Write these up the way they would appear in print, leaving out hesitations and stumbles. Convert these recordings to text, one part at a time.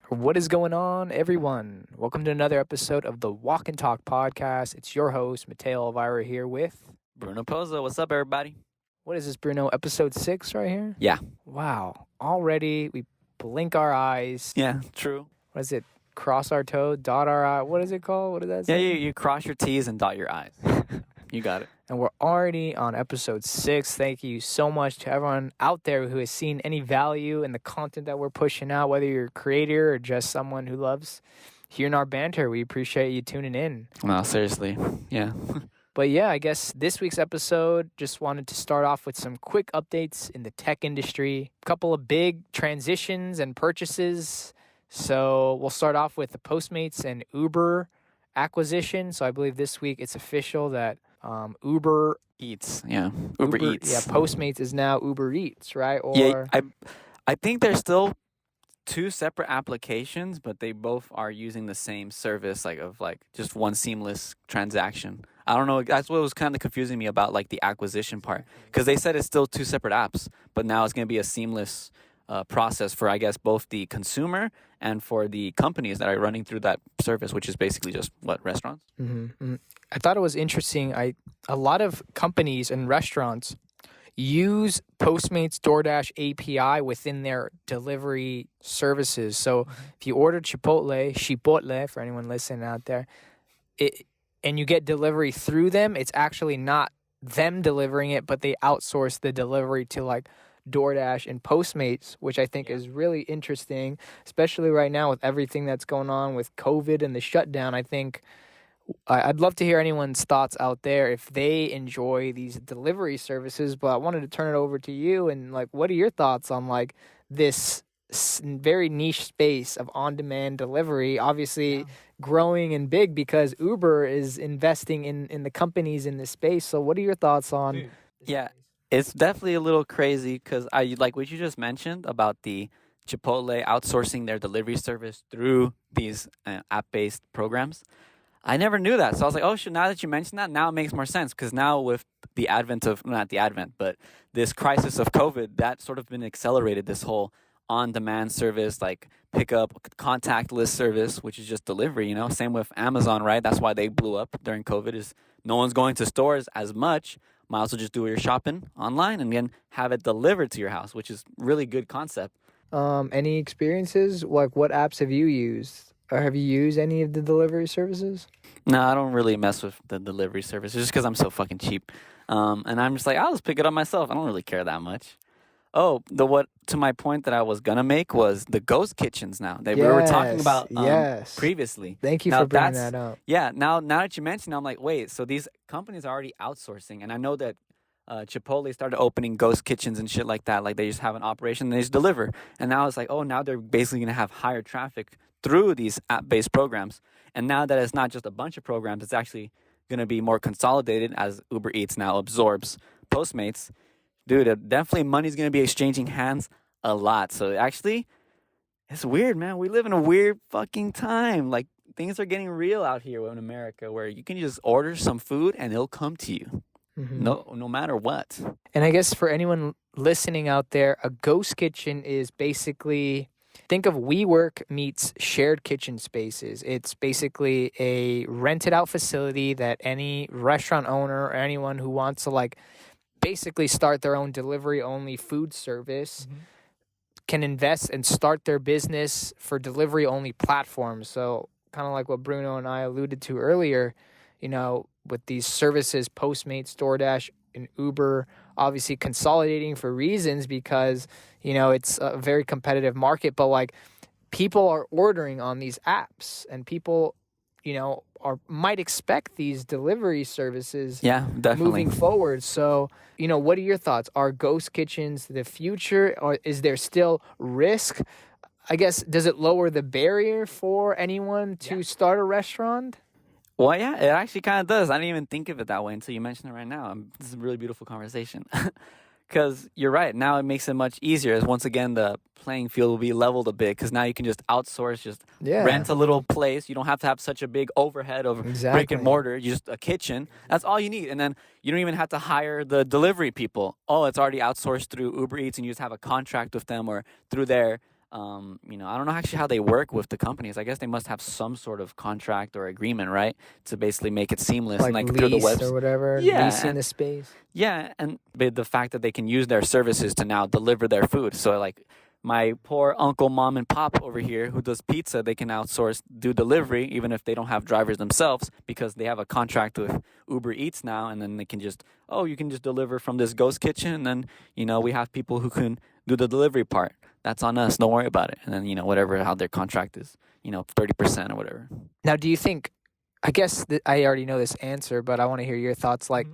What is going on, everyone? Welcome to another episode of the Walk and Talk podcast. It's your host, Mateo Elvira, here with... Bruno Pozo. What's up, everybody? What is this, Bruno? Episode 6 right here? Yeah. Wow. Already, we blink our eyes. Yeah, true. What is it? Cross our toe, dot our eye. What is it called? What is that Yeah, say? you cross your T's and dot your I's. You got it. And we're already on episode 6. Thank you so much to everyone out there who has seen any value in the content that we're pushing out, whether you're a creator or just someone who loves hearing our banter. We appreciate you tuning in. No, seriously. Yeah. But yeah, I guess this week's episode, just wanted to start off with some quick updates in the tech industry. A couple of big transitions and purchases. So we'll start off with the Postmates and Uber acquisition. So I believe this week it's official that Uber Eats. Yeah. Uber Eats. Yeah, Postmates is now Ubereats, right? Or Yeah, I think there's still two separate applications, but they both are using the same service, of just one seamless transaction. I don't know. That's what was kind of confusing me about the acquisition part, because they said it's still two separate apps, but now it's going to be a seamless process for, I guess, both the consumer and for the companies that are running through that service, which is basically just restaurants. Mm-hmm. I thought it was interesting. A lot of companies and restaurants use Postmates DoorDash API within their delivery services. So if you order Chipotle, for anyone listening out there, and you get delivery through them, it's actually not them delivering it, but they outsource the delivery to DoorDash and Postmates, which I think is really interesting, especially right now with everything that's going on with COVID and the shutdown. I think I'd love to hear anyone's thoughts out there if they enjoy these delivery services, but I wanted to turn it over to you and what are your thoughts on this very niche space of on-demand delivery, obviously growing and big because Uber is investing in the companies in this space. So what are your thoughts on? Yeah, it's definitely a little crazy because I like what you just mentioned about the Chipotle outsourcing their delivery service through these app-based programs. I never knew that. So I was like, oh, shit, now that you mentioned that, now it makes more sense. Because now with the advent of, not the advent, but this crisis of COVID, that sort of been accelerated, this whole on-demand service, pickup, contactless service, which is just delivery, Same with Amazon, right? That's why they blew up during COVID, is no one's going to stores as much. Might as well just do your shopping online and then have it delivered to your house, which is really good concept. Any experiences? What apps have you used? Or have you used any of the delivery services? No, I don't really mess with the delivery service just because I'm so fucking cheap. And I'm just I'll just pick it up myself. I don't really care that much. Oh, to my point that I was going to make was the ghost kitchens now that we were talking about previously. Thank you for bringing that up. Yeah, now that you mentioned it, I'm like, wait, so these companies are already outsourcing. And I know that Chipotle started opening ghost kitchens and shit like that. They just have an operation and they just deliver. And now it's now they're basically going to have higher traffic through these app-based programs. And now that it's not just a bunch of programs, it's actually going to be more consolidated as Uber Eats now absorbs Postmates. Dude, definitely money's going to be exchanging hands a lot. So actually, it's weird, man. We live in a weird fucking time. Things are getting real out here in America where you can just order some food and it'll come to you. Mm-hmm. No matter what. And I guess for anyone listening out there, a ghost kitchen is basically... Think of WeWork meets shared kitchen spaces. It's basically a rented out facility that any restaurant owner or anyone who wants to basically start their own delivery only food service can invest and start their business for delivery only platforms. So kind of like what Bruno and I alluded to earlier, with these services, Postmates, DoorDash, and Uber, obviously consolidating for reasons because, it's a very competitive market, but people are ordering on these apps and people, might expect these delivery services moving forward. So, what are your thoughts? Are ghost kitchens the future, or is there still risk? I guess, does it lower the barrier for anyone to start a restaurant? Well, yeah, it actually kind of does. I didn't even think of it that way until you mentioned it right now. This is a really beautiful conversation. Because you're right. Now it makes it much easier as, once again, the playing field will be leveled a bit because now you can just outsource, rent a little place. You don't have to have such a big overhead of brick and mortar. Just a kitchen. That's all you need. And then you don't even have to hire the delivery people. Oh, it's already outsourced through Uber Eats and you just have a contract with them or through their I don't know actually how they work with the companies. I guess they must have some sort of contract or agreement, right, to basically make it seamless and Like like through the lease or webs. whatever, Yeah, leasing the space. and the fact that they can use their services to now deliver their food. So like my poor uncle, mom, and pop over here who does pizza, they can outsource, do delivery, even if they don't have drivers themselves, because they have a contract with Uber Eats now, and then they can just, oh, you can just deliver from this ghost kitchen, and then we have people who can do the delivery part. That's on us. Don't worry about it. And then whatever how their contract is, 30% or whatever. Now, do you think? I guess I already know this answer, but I want to hear your thoughts. Like,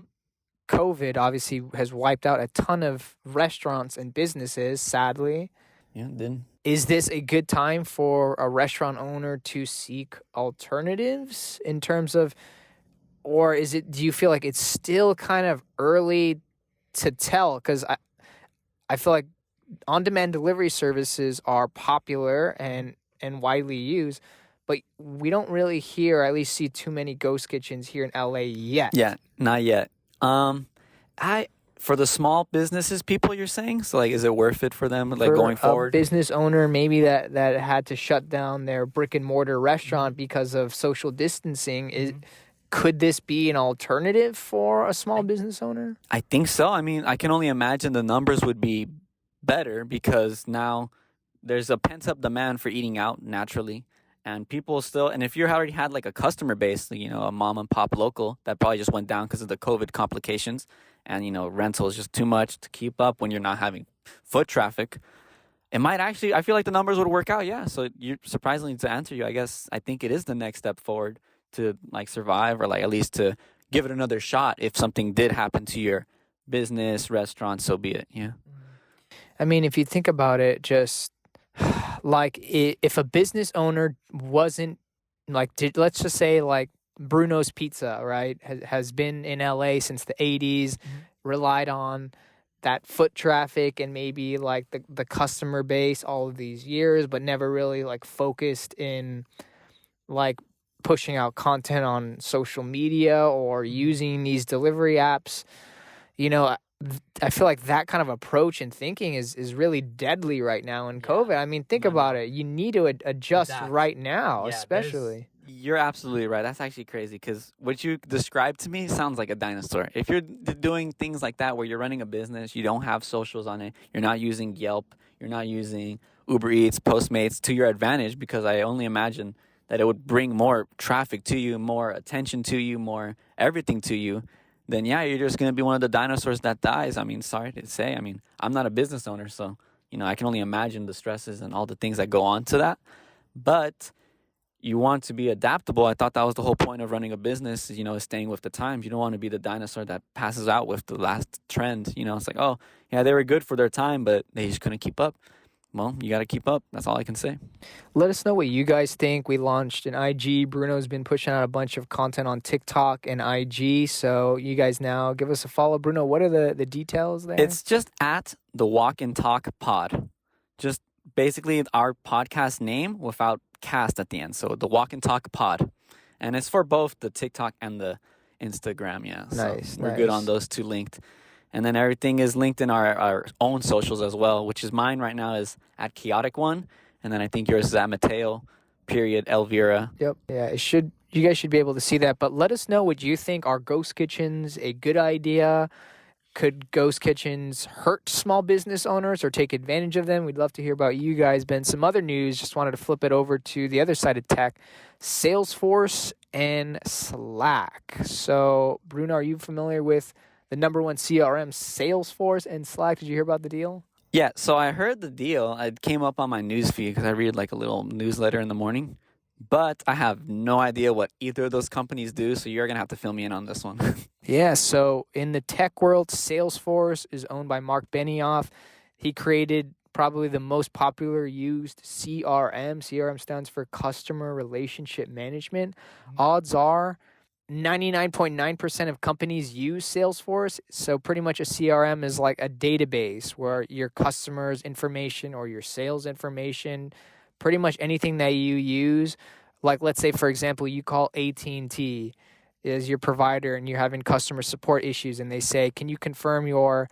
COVID obviously has wiped out a ton of restaurants and businesses, sadly. Yeah, then Is this a good time for a restaurant owner to seek alternatives in terms of, or do you feel like it's still kind of early to tell? Because I feel like on-demand delivery services are popular and widely used, but we don't really hear, or at least see too many ghost kitchens here in LA yet. Yeah, not yet. I for the small businesses people you're saying, so like is it worth it for them like For going a forward? business owner maybe that had to shut down their brick and mortar restaurant because of social distancing, could this be an alternative for a small business owner? I think so. I mean, I can only imagine the numbers would be better because now there's a pent up demand for eating out naturally. And people still, and if you already had like a customer base, a mom and pop local that probably just went down because of the COVID complications, and rental is just too much to keep up when you're not having foot traffic. It might actually, I feel like the numbers would work out. Yeah. So you surprisingly to answer you, I think it is the next step forward to like survive or like at least to give it another shot. If something did happen to your business, restaurant, so be it. Yeah. I mean, if you think about it, just like if a business owner wasn't like, let's just say like Bruno's Pizza, right, has been in LA since the 80s, relied on that foot traffic and maybe like the customer base all of these years, but never really like focused in like pushing out content on social media or using these delivery apps. I feel like that kind of approach and thinking is really deadly right now in COVID. I mean, think about it. You need to adjust right now, especially. You're absolutely right. That's actually crazy because what you described to me sounds like a dinosaur. If you're doing things like that where you're running a business, you don't have socials on it, you're not using Yelp, you're not using Uber Eats, Postmates to your advantage, because I only imagine that it would bring more traffic to you, more attention to you, more everything to you, then yeah, you're just going to be one of the dinosaurs that dies. I mean, sorry to say. I mean, I'm not a business owner, so, I can only imagine the stresses and all the things that go on to that. But you want to be adaptable. I thought that was the whole point of running a business, is staying with the times. You don't want to be the dinosaur that passes out with the last trend. It's like, oh, yeah, they were good for their time, but they just couldn't keep up. Well, you got to keep up. That's all I can say. Let us know what you guys think. We launched an IG. Bruno's been pushing out a bunch of content on TikTok and IG. So you guys now give us a follow. Bruno, what are the details there? It's just at the Walk and Talk Pod. Just basically our podcast name without cast at the end. So the Walk and Talk Pod. And it's for both the TikTok and the Instagram. Yeah. Nice. So we're good on those two linked. And then everything is linked in our own socials as well, which is mine right now is at Chaotic One. And then I think yours is at Mateo, Elvira. Yep. Yeah, you guys should be able to see that. But let us know what you think. Are ghost kitchens a good idea? Could ghost kitchens hurt small business owners or take advantage of them? We'd love to hear about you guys. Ben, some other news. Just wanted to flip it over to the other side of tech, SalesForce and Slack. So, Bruno, are you familiar with the number one CRM, SalesForce and Slack? Did you hear about the deal? Yeah, so I heard the deal. It came up on my news feed because I read like a little newsletter in the morning. But I have no idea what either of those companies do, so you're going to have to fill me in on this one. Yeah, so in the tech world, Salesforce is owned by Mark Benioff. He created probably the most popular used CRM. CRM stands for Customer Relationship Management. Odds are 99.9% of companies use Salesforce. So pretty much a CRM is like a database where your customers' information or your sales information, pretty much anything that you use, like let's say, for example, you call AT&T is your provider and you're having customer support issues and they say, can you confirm your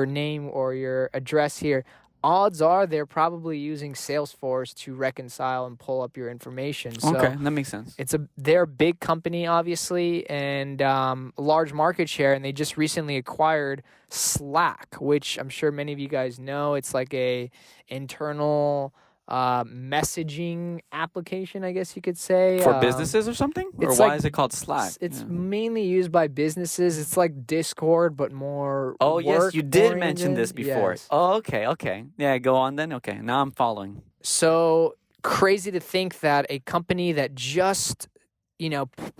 name or your address here? odds are they're probably using Salesforce to reconcile and pull up your information. Okay, So that makes sense. they're a big company, obviously, and a large market share, and they just recently acquired Slack, which I'm sure many of you guys know. It's like a internal messaging application, I guess you could say. For businesses or something? Or It's why like is it called Slack? it's Yeah. mainly used by businesses. It's like Discord, but more Oh, yes, you did mention this work-oriented. before. Yes. Oh, okay. Yeah, go on then. Okay, now I'm following. So crazy to think that a company that just,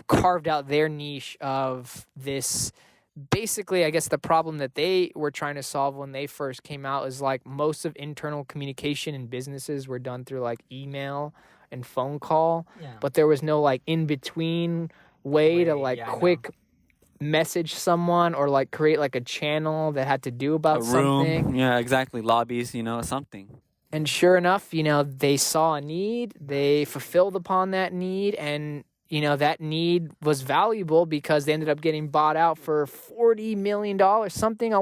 carved out their niche of this. Basically, I guess the problem that they were trying to solve when they first came out is like most of internal communication in businesses were done through like email and phone call, but there was no like in between way to like quick message someone or like create like a channel that had to do about A room. something. Yeah, exactly. Lobbies, something. And sure enough, they saw a need, they fulfilled upon that need, and that need was valuable because they ended up getting bought out for $40 million, something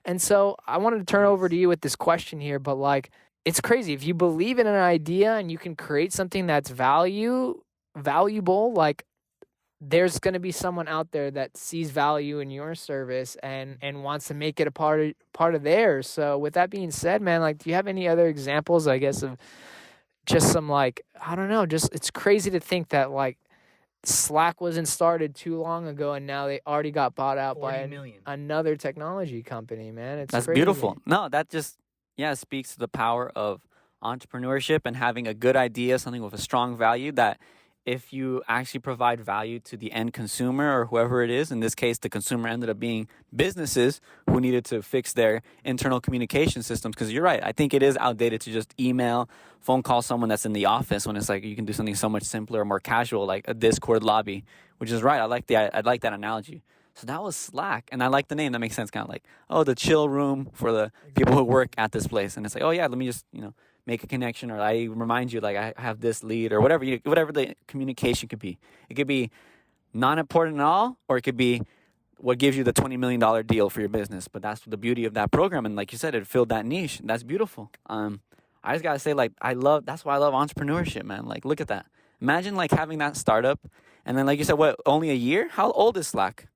And so I wanted to turn over to you with this question here, but like, it's crazy. If you believe in an idea and you can create something that's valuable, like there's going to be someone out there that sees value in your service and wants to make it a part of theirs. So with that being said, man, like, do you have any other examples, I guess, of just some like, I don't know, just it's crazy to think that like Slack wasn't started too long ago and now they already got bought out by another technology company, man. That's crazy. beautiful. No, that just speaks to the power of entrepreneurship and having a good idea, something with a strong value that if you actually provide value to the end consumer or whoever it is, in this case, the consumer ended up being businesses who needed to fix their internal communication systems. Because you're right, I think it is outdated to just email, phone call someone that's in the office when it's like you can do something so much simpler, more casual, like a Discord lobby, which is right. I like that analogy. So that was Slack, and I like the name. That makes sense, kind of like, oh, the chill room for the people who work at this place. And it's like, oh yeah, let me just make a connection, or I remind you, like I have this lead, or whatever the communication could be. It could be non-important at all, or it could be what gives you the $20 million deal for your business. But that's the beauty of that program, and like you said, it filled that niche. That's beautiful. I just gotta say, like, that's why I love entrepreneurship, man. Like, look at that. Imagine like having that startup, and then like you said, what, only a year? How old is Slack?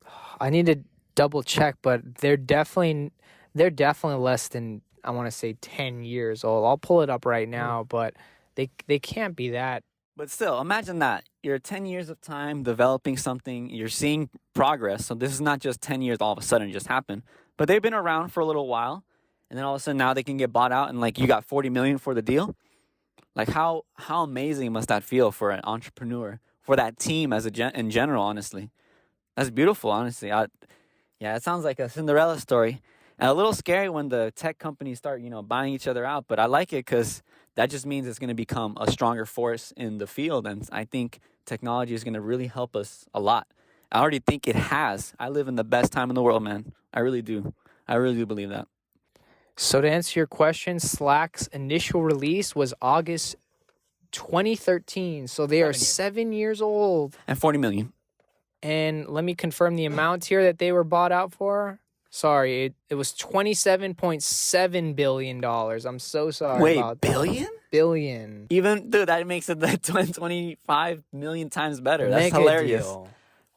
I need to double check, but they're definitely less than, I want to say, 10 years old. I'll pull it up right now, but they can't be that. But still, imagine that. You're 10 years of time developing something. You're seeing progress. So this is not just 10 years all of a sudden it just happened. But they've been around for a little while. And then all of a sudden now they can get bought out and like you got $40 million for the deal. Like how amazing must that feel for an entrepreneur, for that team in general, honestly. That's beautiful, honestly. Yeah, it sounds like a Cinderella story. And a little scary when the tech companies start, buying each other out. But I like it because that just means it's going to become a stronger force in the field. And I think technology is going to really help us a lot. I already think it has. I live in the best time in the world, man. I really do. I really do believe that. So to answer your question, Slack's initial release was August 2013. So they are 7 years old. And 40 million. And let me confirm the amount here that they were bought out for. Sorry, it was $27.7 billion. I'm so sorry. Wait, about billion? That. Billion. Even, dude, that makes it like 25 million times better. That's Mega hilarious. Deal.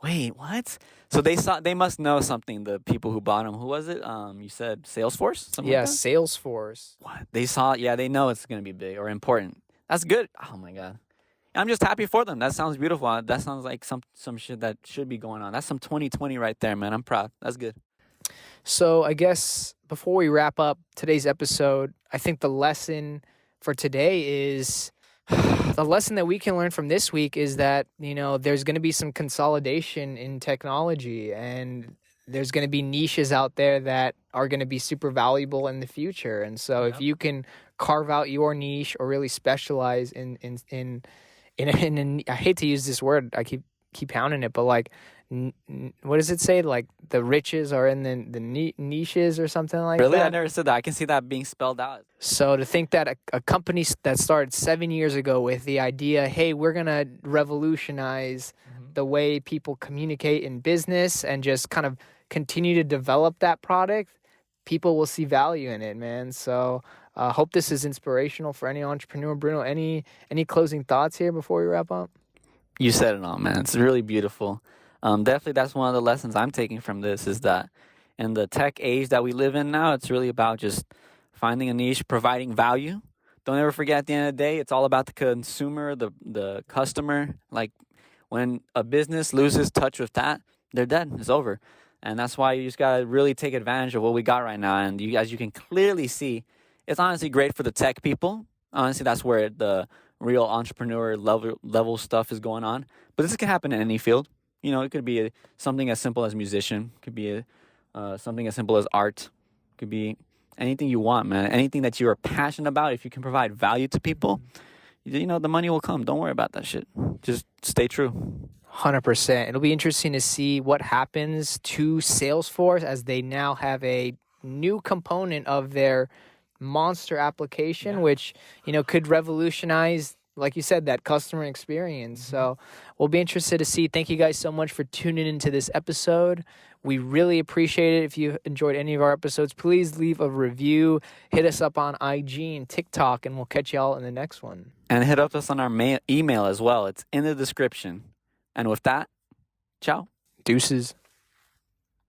Wait, what? So they must know something, the people who bought them. Who was it? You said Salesforce? Something Yeah, like that? Salesforce. What? They know it's going to be big or important. That's good. Oh, my God. I'm just happy for them. That sounds beautiful. That sounds like some shit that should be going on. That's some 2020 right there, man. I'm proud. That's good. So I guess before we wrap up today's episode, I think the lesson for today is the lesson that we can learn from this week is that, there's going to be some consolidation in technology and there's going to be niches out there that are going to be super valuable in the future. And so if you can carve out your niche or really specialize in I hate to use this word, I keep pounding it, but like, what does it say? Like the riches are in the niches or something like that. Really? I never said that. I can see that being spelled out. So to think that a company that started 7 years ago with the idea, hey, we're going to revolutionize the way people communicate in business and just kind of continue to develop that product, people will see value in it, man. So Hope this is inspirational for any entrepreneur. Bruno, any closing thoughts here before we wrap up? You said it all, man. It's really beautiful. Definitely, that's one of the lessons I'm taking from this is that in the tech age that we live in now, it's really about just finding a niche, providing value. Don't ever forget, at the end of the day, it's all about the consumer, the customer. Like, when a business loses touch with that, they're dead. It's over. And that's why you just got to really take advantage of what we got right now. And as you can clearly see, it's honestly great for the tech people. Honestly, that's where the real entrepreneur level stuff is going on. But this can happen in any field. It could be something as simple as musician. It could be something as simple as art. It could be anything you want, man. Anything that you are passionate about. If you can provide value to people, the money will come. Don't worry about that shit. Just stay true. 100%. It'll be interesting to see what happens to Salesforce as they now have a new component of their monster application, which, could revolutionize, like you said, that customer experience. So we'll be interested to see. Thank you guys so much for tuning into this episode. We really appreciate it. If you enjoyed any of our episodes, please leave a review. Hit us up on IG and TikTok, and we'll catch y'all in the next one. And hit up us on our email as well. It's in the description. And with that, ciao. Deuces.